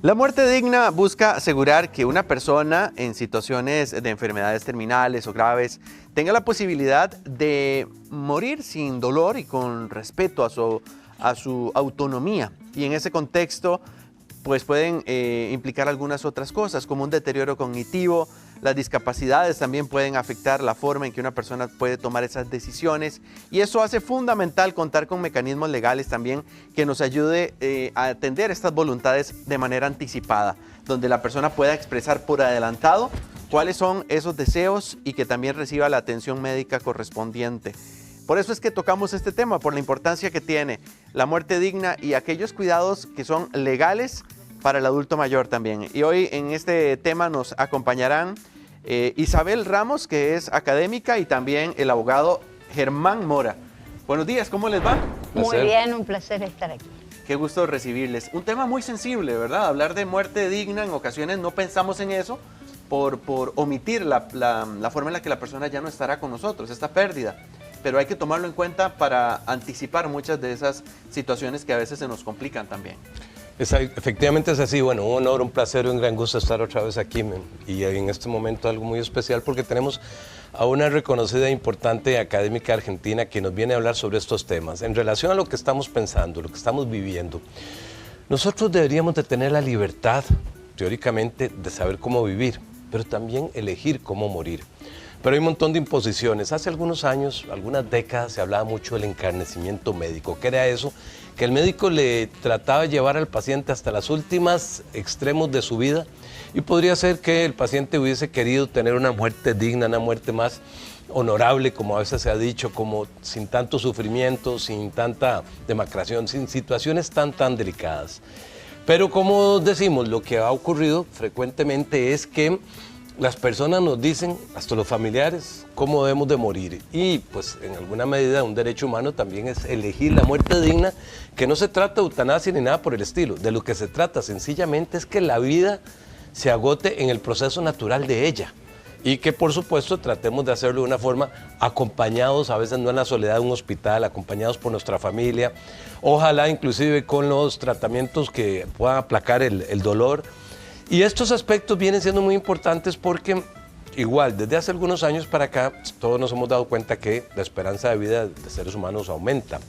La muerte digna busca asegurar que una persona en situaciones de enfermedades terminales o graves tenga la posibilidad de morir sin dolor y con respeto a su autonomía. Y en ese contexto, pues pueden implicar algunas otras cosas, como un deterioro cognitivo. Las discapacidades también pueden afectar la forma en que una persona puede tomar esas decisiones, y eso hace fundamental contar con mecanismos legales también que nos ayude a atender estas voluntades de manera anticipada, donde la persona pueda expresar por adelantado cuáles son esos deseos y que también reciba la atención médica correspondiente. Por eso es que tocamos este tema, por la importancia que tiene la muerte digna y aquellos cuidados que son legales para el adulto mayor también. Y hoy en este tema nos acompañarán Isabel Ramos, que es académica, y también el abogado Germán Mora. Buenos días, ¿cómo les va? Muy bien, un placer estar aquí. Qué gusto recibirles. Un tema muy sensible, ¿verdad? Hablar de muerte digna, en ocasiones no pensamos en eso por omitir la forma en la que la persona ya no estará con nosotros, esta pérdida. Pero hay que tomarlo en cuenta para anticipar muchas de esas situaciones que a veces se nos complican también. Efectivamente es así. Bueno, un honor, un placer y un gran gusto estar otra vez aquí, y en este momento algo muy especial porque tenemos a una reconocida e importante académica argentina que nos viene a hablar sobre estos temas. En relación a lo que estamos pensando, lo que estamos viviendo, nosotros deberíamos de tener la libertad, teóricamente, de saber cómo vivir, pero también elegir cómo morir. Pero hay un montón de imposiciones. Hace algunos años, algunas décadas, se hablaba mucho del encarnecimiento médico. ¿Qué era eso? Que el médico le trataba de llevar al paciente hasta los últimos extremos de su vida, y podría ser que el paciente hubiese querido tener una muerte digna, una muerte más honorable, como a veces se ha dicho, como sin tanto sufrimiento, sin tanta demacración, sin situaciones tan delicadas. Pero como decimos, lo que ha ocurrido frecuentemente es que las personas nos dicen, hasta los familiares, cómo debemos de morir. Y pues en alguna medida un derecho humano también es elegir la muerte digna, que no se trata de eutanasia ni nada por el estilo. De lo que se trata sencillamente es que la vida se agote en el proceso natural de ella. Y que por supuesto tratemos de hacerlo de una forma acompañados, a veces no en la soledad de un hospital, acompañados por nuestra familia. Ojalá inclusive con los tratamientos que puedan aplacar el dolor. Y estos aspectos vienen siendo muy importantes porque, igual, desde hace algunos años para acá, todos nos hemos dado cuenta que la esperanza de vida de seres humanos aumenta.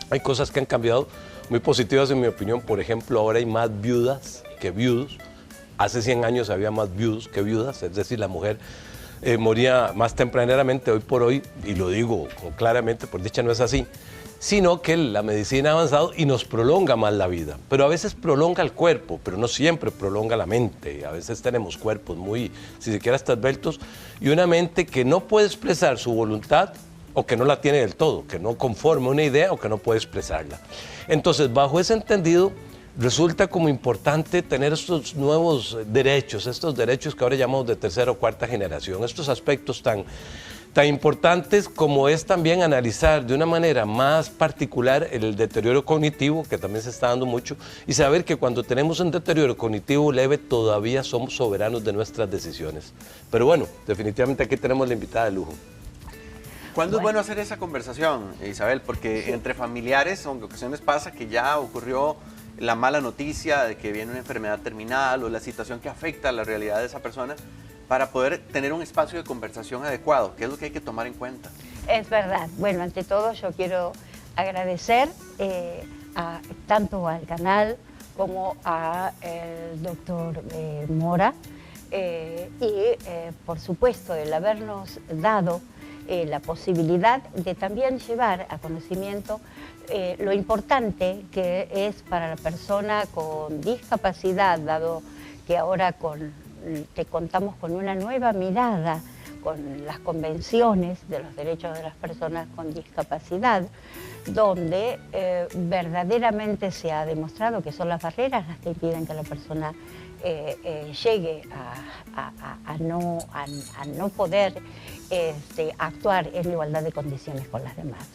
Hay cosas que han cambiado muy positivas en mi opinión. Por ejemplo, ahora hay más viudas que viudos. Hace 100 años había más viudos que viudas, es decir, la mujer moría más tempraneramente. Hoy por hoy, y lo digo claramente, por dicha no es así, sino que la medicina ha avanzado y nos prolonga más la vida. Pero a veces prolonga el cuerpo, pero no siempre prolonga la mente. A veces tenemos cuerpos muy, si siquiera hasta esbeltos, y una mente que no puede expresar su voluntad, o que no la tiene del todo, que no conforma una idea o que no puede expresarla. Entonces, bajo ese entendido, resulta como importante tener estos nuevos derechos, estos derechos que ahora llamamos de tercera o cuarta generación, estos aspectos tan importantes como es también analizar de una manera más particular el deterioro cognitivo, que también se está dando mucho, y saber que cuando tenemos un deterioro cognitivo leve todavía somos soberanos de nuestras decisiones. Pero bueno, definitivamente aquí tenemos la invitada de lujo. ¿Cuándo es bueno hacer esa conversación, Isabel? Porque entre familiares en ocasiones pasa que ya ocurrió la mala noticia de que viene una enfermedad terminal o la situación que afecta a la realidad de esa persona, para poder tener un espacio de conversación adecuado. ¿Qué es lo que hay que tomar en cuenta? Es verdad. Bueno, ante todo yo quiero agradecer tanto al canal como al doctor Mora y por supuesto el habernos dado la posibilidad de también llevar a conocimiento lo importante que es para la persona con discapacidad, dado que ahora te contamos con una nueva mirada, con las convenciones de los derechos de las personas con discapacidad, donde verdaderamente se ha demostrado que son las barreras las que impiden que la persona llegue a no poder actuar en igualdad de condiciones con las demás.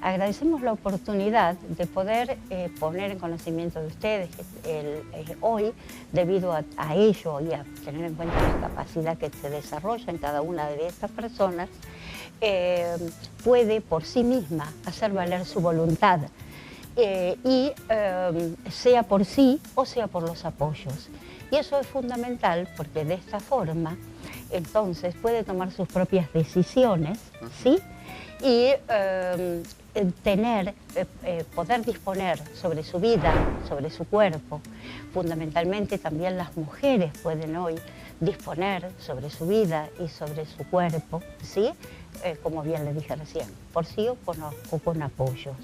Agradecemos la oportunidad de poder poner en conocimiento de ustedes que hoy, debido a ello y a tener en cuenta la capacidad que se desarrolla en cada una de estas personas, puede por sí misma hacer valer su voluntad sea por sí o sea por los apoyos. Y eso es fundamental porque de esta forma entonces puede tomar sus propias decisiones, ¿sí? Y poder disponer sobre su vida, sobre su cuerpo. Fundamentalmente también las mujeres pueden hoy disponer sobre su vida y sobre su cuerpo, ¿sí? Como bien le dije recién, por sí o con apoyos.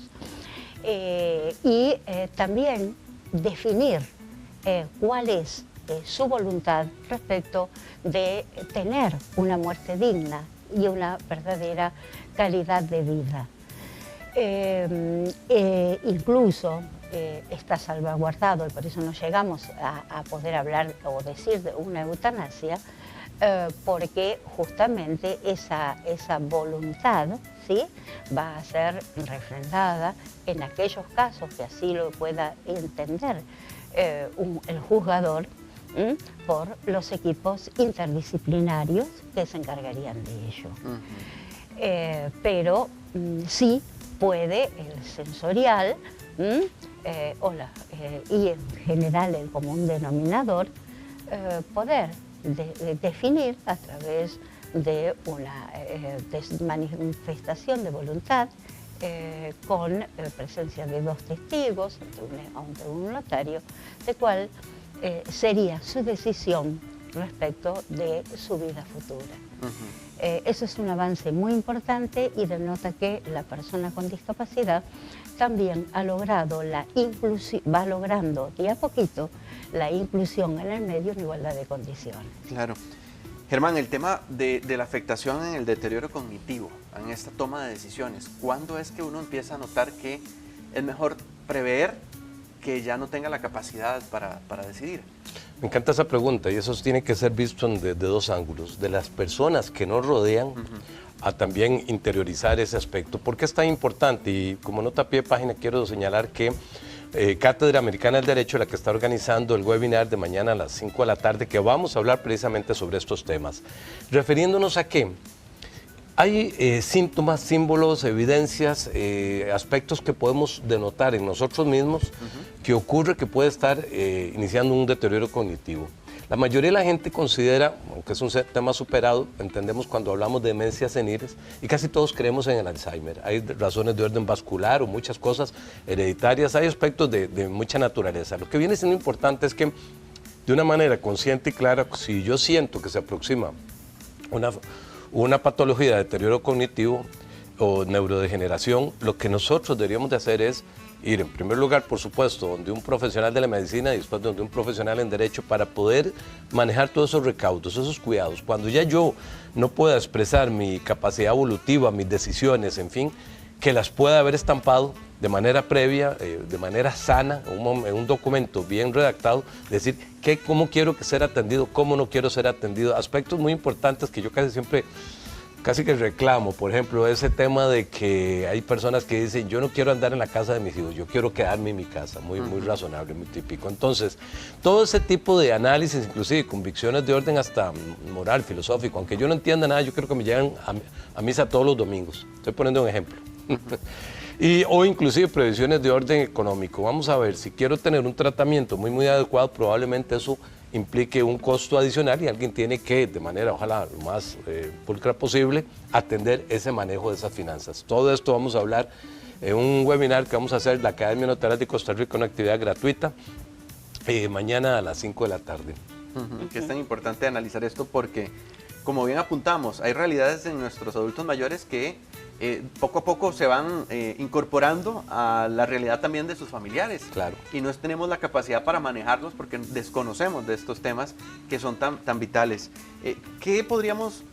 También definir cuál es su voluntad respecto de tener una muerte digna y una verdadera calidad de vida. Incluso está salvaguardado, y por eso no llegamos a poder hablar o decir de una eutanasia, porque justamente esa voluntad, ¿sí?, va a ser refrendada en aquellos casos que así lo pueda entender el juzgador, por los equipos interdisciplinarios que se encargarían de ello. Pero sí puede el sensorial y en general el común denominador poder definir a través de una manifestación de voluntad con presencia de dos testigos ante un notario, de cuál sería su decisión respecto de su vida futura. Eso es un avance muy importante y denota que la persona con discapacidad también ha logrado va logrando de a poquito la inclusión en el medio en igualdad de condiciones. Claro. Germán, el tema de la afectación en el deterioro cognitivo, en esta toma de decisiones, ¿cuándo es que uno empieza a notar que es mejor prever que ya no tenga la capacidad para decidir? Me encanta esa pregunta y eso tiene que ser visto de dos ángulos, de las personas que nos rodean a también interiorizar ese aspecto. ¿Por qué es tan importante? Y como nota a pie de página quiero señalar que Cátedra Americana del Derecho, la que está organizando el webinar de mañana a las 5 de la tarde, que vamos a hablar precisamente sobre estos temas. Refiriéndonos a qué, hay síntomas, símbolos, evidencias, aspectos que podemos denotar en nosotros mismos que ocurre que puede estar iniciando un deterioro cognitivo. La mayoría de la gente considera, aunque es un tema superado, entendemos cuando hablamos de demencias seniles, y casi todos creemos en el Alzheimer. Hay razones de orden vascular o muchas cosas hereditarias, hay aspectos de mucha naturaleza. Lo que viene siendo importante es que de una manera consciente y clara, si yo siento que se aproxima una patología de deterioro cognitivo o neurodegeneración, lo que nosotros deberíamos de hacer es ir en primer lugar, por supuesto, donde un profesional de la medicina y después donde un profesional en derecho para poder manejar todos esos recaudos, esos cuidados. Cuando ya yo no pueda expresar mi capacidad evolutiva, mis decisiones, en fin, que las pueda haber estampado de manera previa, de manera sana, en un documento bien redactado, decir cómo quiero ser atendido, cómo no quiero ser atendido, aspectos muy importantes que yo casi que reclamo. Por ejemplo, ese tema de que hay personas que dicen, yo no quiero andar en la casa de mis hijos, yo quiero quedarme en mi casa, muy razonable, muy típico. Entonces, todo ese tipo de análisis, inclusive convicciones de orden hasta moral, filosófico, aunque yo no entienda nada, yo creo que me llevan a misa todos los domingos. Estoy poniendo un ejemplo. O inclusive previsiones de orden económico. Vamos a ver, si quiero tener un tratamiento muy adecuado, probablemente eso implique un costo adicional y alguien tiene que, de manera ojalá lo más pulcra posible, atender ese manejo de esas finanzas. Todo esto vamos a hablar en un webinar que vamos a hacer en la Academia Notarial de Costa Rica, una actividad gratuita, mañana a las 5 de la tarde. Que es tan importante analizar esto porque, como bien apuntamos, hay realidades en nuestros adultos mayores que poco a poco se van incorporando a la realidad también de sus familiares. Claro. Y no tenemos la capacidad para manejarlos porque desconocemos de estos temas que son tan vitales. ¿Qué podríamos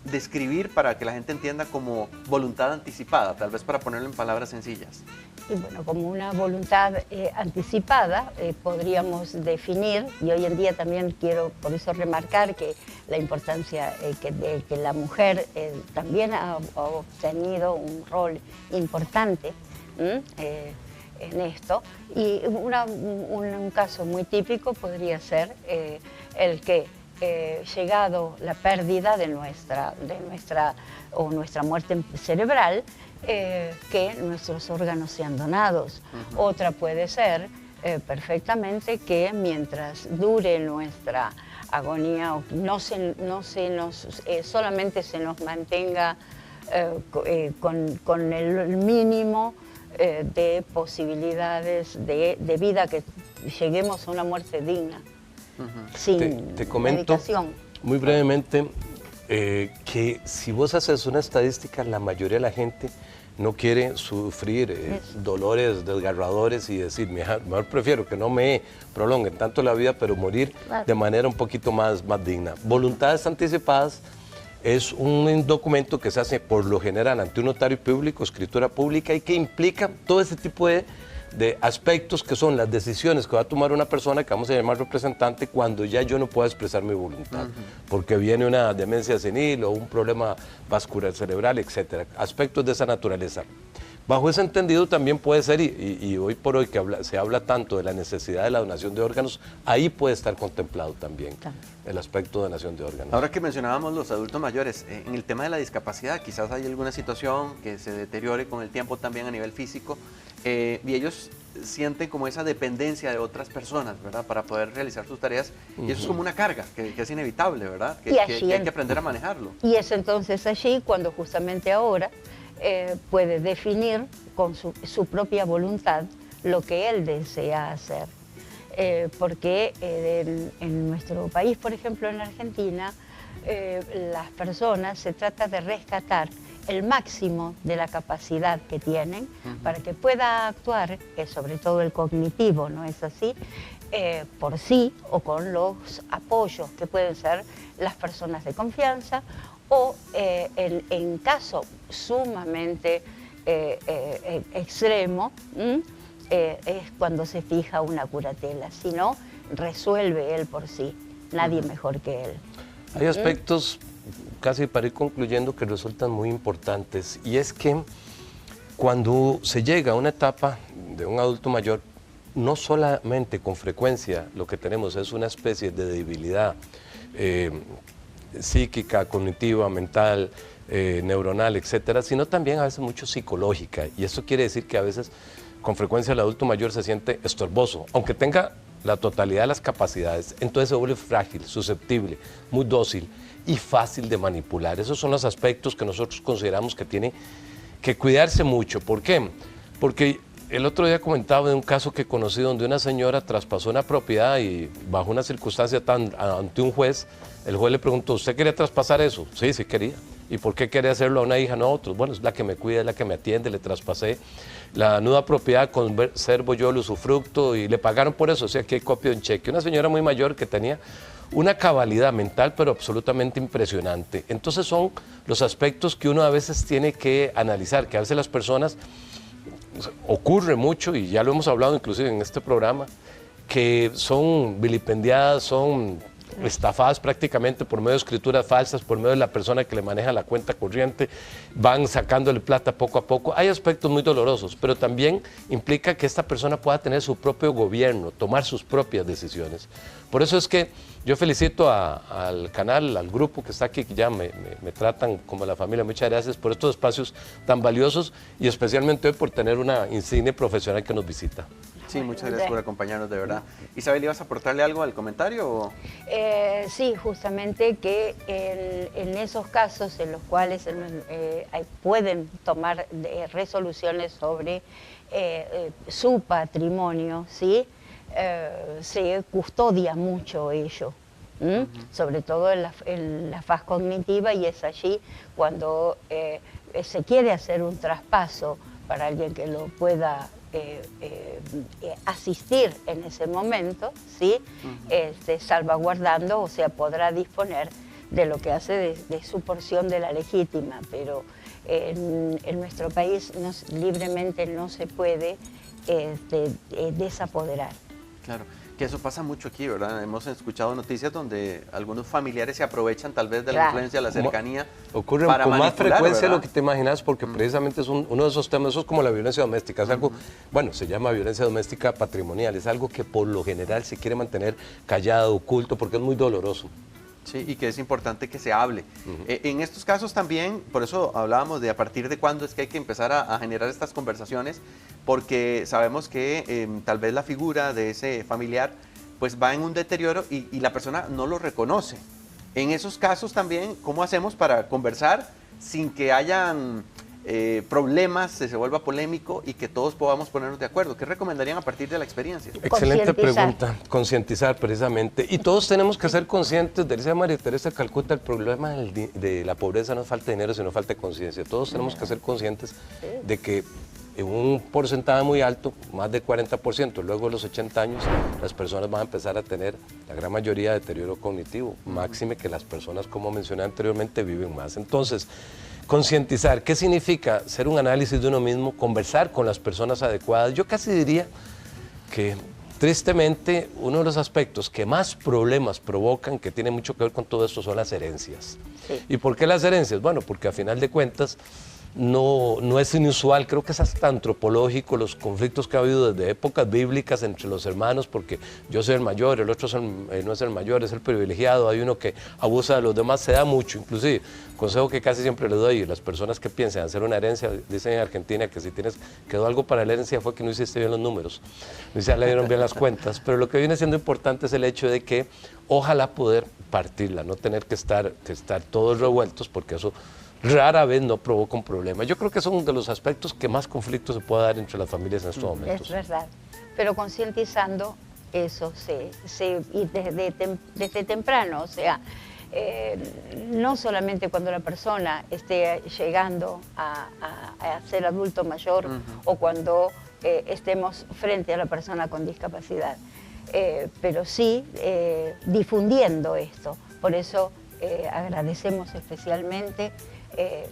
describir para que la gente entienda como voluntad anticipada? Tal vez para ponerlo en palabras sencillas. Y bueno, como una voluntad anticipada podríamos definir, y hoy en día también quiero por eso remarcar que la importancia de que la mujer también ha obtenido un rol importante en esto, y un caso muy típico podría ser el que llegado la pérdida de nuestra muerte cerebral, que nuestros órganos sean donados. Otra puede ser perfectamente que mientras dure nuestra agonía, solamente se nos mantenga con el mínimo de posibilidades de vida, que lleguemos a una muerte digna, sin te comento medicación. Muy brevemente que si vos haces una estadística, la mayoría de la gente no quiere sufrir dolores desgarradores y decir, mejor prefiero que no me prolonguen tanto la vida, pero morir de manera un poquito más digna. Voluntades anticipadas es un documento que se hace por lo general ante un notario público, escritura pública, y que implica todo ese tipo de aspectos que son las decisiones que va a tomar una persona que vamos a llamar representante cuando ya yo no pueda expresar mi voluntad, porque viene una demencia senil o un problema vascular cerebral, etcétera, aspectos de esa naturaleza. Bajo ese entendido también puede ser, y hoy por hoy que se habla tanto de la necesidad de la donación de órganos, ahí puede estar contemplado también el aspecto de donación de órganos. Ahora que mencionábamos los adultos mayores, en el tema de la discapacidad, quizás hay alguna situación que se deteriore con el tiempo también a nivel físico, y ellos sienten como esa dependencia de otras personas, ¿verdad? Para poder realizar sus tareas, y eso es como una carga que es inevitable, ¿verdad? Que hay que aprender a manejarlo. Y es entonces allí cuando justamente ahora puede definir con su propia voluntad lo que él desea hacer. Porque en nuestro país, por ejemplo en Argentina, las personas se trata de rescatar el máximo de la capacidad que tienen para que pueda actuar, sobre todo el cognitivo, ¿no es así? Por sí o con los apoyos que pueden ser las personas de confianza, o en caso sumamente extremo, es cuando se fija una curatela. Si no, resuelve él por sí, nadie mejor que él. Hay aspectos, casi para ir concluyendo, que resultan muy importantes, y es que cuando se llega a una etapa de un adulto mayor, no solamente con frecuencia lo que tenemos es una especie de debilidad psíquica, cognitiva, mental, neuronal, etcétera, sino también a veces mucho psicológica, y eso quiere decir que a veces con frecuencia el adulto mayor se siente estorboso, aunque tenga la totalidad de las capacidades, entonces se vuelve frágil, susceptible, muy dócil y fácil de manipular. Esos son los aspectos que nosotros consideramos que tiene que cuidarse mucho. ¿Por qué? Porque el otro día comentaba de un caso que conocí donde una señora traspasó una propiedad y bajo una circunstancia ante un juez, el juez le preguntó, ¿usted quería traspasar eso? Sí, sí quería. ¿Y por qué quería hacerlo a una hija, no a otros? Bueno, es la que me cuida, es la que me atiende, le traspasé la nueva propiedad, conservo yo el usufructo y le pagaron por eso, o sea, aquí hay copia de un cheque. Una señora muy mayor que tenía una cabalidad mental, pero absolutamente impresionante. Entonces son los aspectos que uno a veces tiene que analizar, que a veces las personas, ocurre mucho, y ya lo hemos hablado inclusive en este programa, que son vilipendiadas, son estafadas prácticamente por medio de escrituras falsas, por medio de la persona que le maneja la cuenta corriente, van sacándole plata poco a poco. Hay aspectos muy dolorosos, pero también implica que esta persona pueda tener su propio gobierno, tomar sus propias decisiones. Por eso es que yo felicito al canal, al grupo que está aquí, que ya me tratan como la familia. Muchas gracias por estos espacios tan valiosos y especialmente hoy por tener una insigne profesional que nos visita. Sí, muchas gracias por acompañarnos, de verdad. Isabel, ¿ibas a aportarle algo al comentario? ¿O? Sí, justamente que en esos casos en los cuales pueden tomar resoluciones sobre su patrimonio, ¿sí? Se custodia mucho ello, sobre todo en la faz cognitiva, y es allí cuando se quiere hacer un traspaso para alguien que lo pueda asistir en ese momento, ¿sí? Salvaguardando, o sea, podrá disponer de lo que hace de su porción de la legítima, pero en nuestro país libremente no se puede desapoderar. Claro, que eso pasa mucho aquí, ¿verdad? Hemos escuchado noticias donde algunos familiares se aprovechan tal vez de la influencia, la cercanía. Ocurre para con más frecuencia de ¿verdad? lo que te imaginas, porque precisamente es uno de esos temas, eso es como la violencia doméstica, es algo, bueno, se llama violencia doméstica patrimonial, es algo que por lo general se quiere mantener callado, oculto, porque es muy doloroso. Sí, y que es importante que se hable. En estos casos también, por eso hablábamos de a partir de cuándo es que hay que empezar a generar estas conversaciones, porque sabemos que tal vez la figura de ese familiar pues va en un deterioro y la persona no lo reconoce. En esos casos también, ¿cómo hacemos para conversar sin que hayan problemas, se vuelva polémico y que todos podamos ponernos de acuerdo? ¿Qué recomendarían a partir de la experiencia? Excelente pregunta, concientizar precisamente. Y todos tenemos que ser conscientes, decía María Teresa Calcuta, el problema de la pobreza no es falta de dinero, sino falta de conciencia. Todos tenemos que ser conscientes de que en un porcentaje muy alto, más del 40%, luego de los 80 años, las personas van a empezar a tener, la gran mayoría, deterioro cognitivo, máxime que las personas, como mencioné anteriormente, viven más. Entonces, concientizar, ¿qué significa? Hacer un análisis de uno mismo, conversar con las personas adecuadas. Yo casi diría que, tristemente, uno de los aspectos que más problemas provocan, que tiene mucho que ver con todo esto, son las herencias. Sí. ¿Y por qué las herencias? Bueno, porque a final de cuentas, no es inusual, creo que es hasta antropológico los conflictos que ha habido desde épocas bíblicas entre los hermanos, porque yo soy el mayor, el otro no es el mayor, es el privilegiado, hay uno que abusa de los demás, se da mucho. Inclusive, consejo que casi siempre les doy a las personas que piensan hacer una herencia, dicen en Argentina que si quedó algo para la herencia fue que no hiciste bien los números, no se le dieron bien las cuentas, pero lo que viene siendo importante es el hecho de que ojalá poder partirla, no tener que estar todos revueltos, porque eso rara vez no provoca un problema. Yo creo que son de los aspectos que más conflictos se puede dar entre las familias en estos momentos. Es verdad, pero concientizando eso y desde temprano, o sea, no solamente cuando la persona esté llegando a ser adulto mayor o cuando estemos frente a la persona con discapacidad, pero sí difundiendo esto. Por eso agradecemos especialmente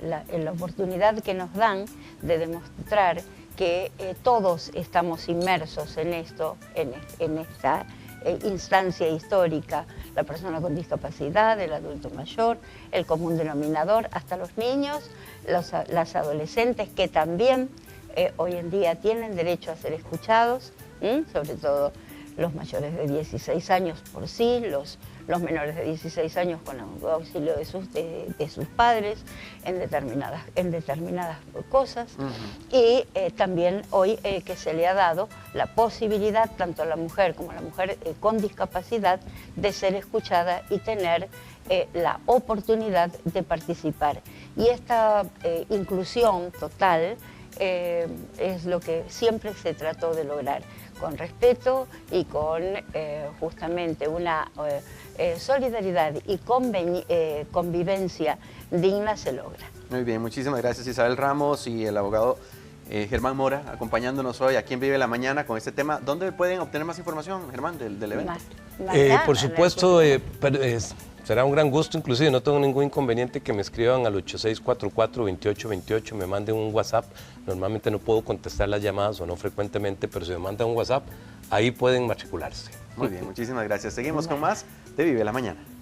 la oportunidad que nos dan de demostrar que todos estamos inmersos en esto, en esta instancia histórica, la persona con discapacidad, el adulto mayor, el común denominador, hasta los niños, las adolescentes que también hoy en día tienen derecho a ser escuchados, sobre todo los mayores de 16 años por sí, los menores de 16 años con auxilio de sus padres en determinadas cosas. Y también hoy que se le ha dado la posibilidad, tanto a la mujer como a la mujer con discapacidad, de ser escuchada y tener la oportunidad de participar. Y esta inclusión total es lo que siempre se trató de lograr, con respeto y con justamente una solidaridad y convivencia digna se logra. Muy bien, muchísimas gracias Isabel Ramos y el abogado Germán Mora acompañándonos hoy aquí en Vive la Mañana con este tema. ¿Dónde pueden obtener más información, Germán, del evento? Por supuesto, será un gran gusto, inclusive no tengo ningún inconveniente que me escriban al 8644-2828, me manden un WhatsApp. Normalmente no puedo contestar las llamadas o no frecuentemente, pero si me mandan un WhatsApp, ahí pueden matricularse. Muy bien, muchísimas gracias. Seguimos con más de Vive la Mañana.